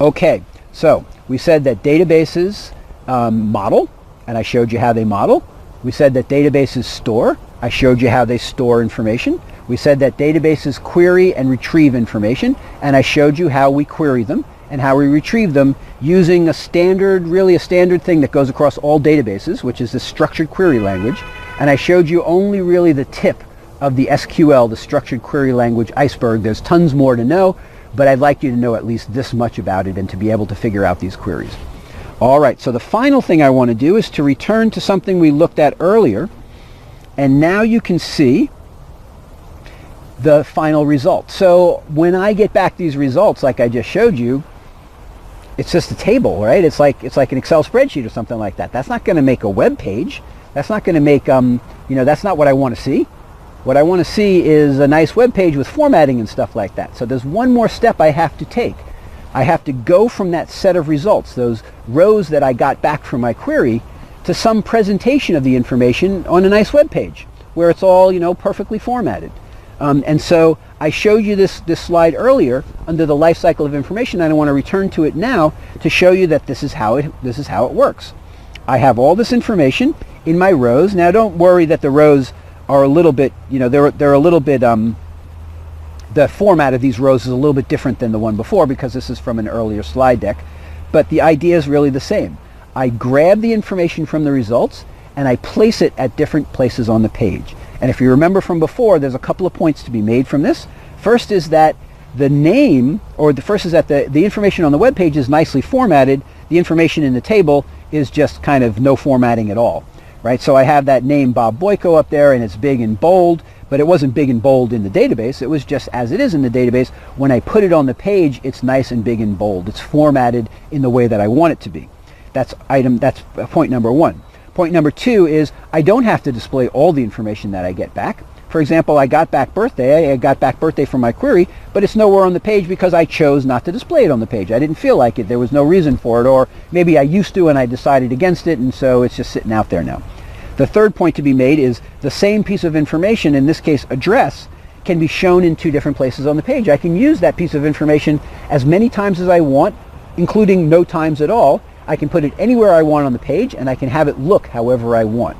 Okay, so we said that databases model, and I showed you how they model. We said that databases store. I showed you how they store information. We said that databases query and retrieve information, and I showed you how we query them and how we retrieve them using a standard, really a standard thing that goes across all databases, which is the structured query language. And I showed you only really the tip of the SQL, the structured query language iceberg. There's tons more to know, but I'd like you to know at least this much about it and to be able to figure out these queries. All right, so the final thing I want to do is to return to something we looked at earlier, and now you can see the final result. So when I get back these results, like I just showed you, it's just a table, right? It's like an Excel spreadsheet or something like that. That's not going to make a web page. That's not going to make, that's not what I want to see. What I want to see is a nice web page with formatting and stuff like that. So there's one more step I have to take. I have to go from that set of results, those rows that I got back from my query, to some presentation of the information on a nice web page where it's all, perfectly formatted. And so I showed you this slide earlier under the life cycle of information, and I want to return to it now to show you that this is how it works. I have all this information in my rows. Now don't worry that the rows are a little bit, they're a little bit, the format of these rows is a little bit different than the one before because this is from an earlier slide deck, but the idea is really the same. I grab the information from the results and I place it at different places on the page. And if you remember from before, there's a couple of points to be made from this. First is that the name, or the first is that the information on the web page is nicely formatted. The information in the table is just kind of no formatting at all, right? So I have that name Bob Boiko up there and it's big and bold, but it wasn't big and bold in the database. It was just as it is in the database. When I put it on the page, it's nice and big and bold. It's formatted in the way that I want it to be. That's point number one. Point number two is I don't have to display all the information that I get back. For example, I got back birthday. I got back birthday from my query, but it's nowhere on the page because I chose not to display it on the page. I didn't feel like it. There was no reason for it, or maybe I used to and I decided against it, and so it's just sitting out there now. The third point to be made is the same piece of information, in this case address, can be shown in two different places on the page. I can use that piece of information as many times as I want, including no times at all. I can put it anywhere I want on the page, and I can have it look however I want.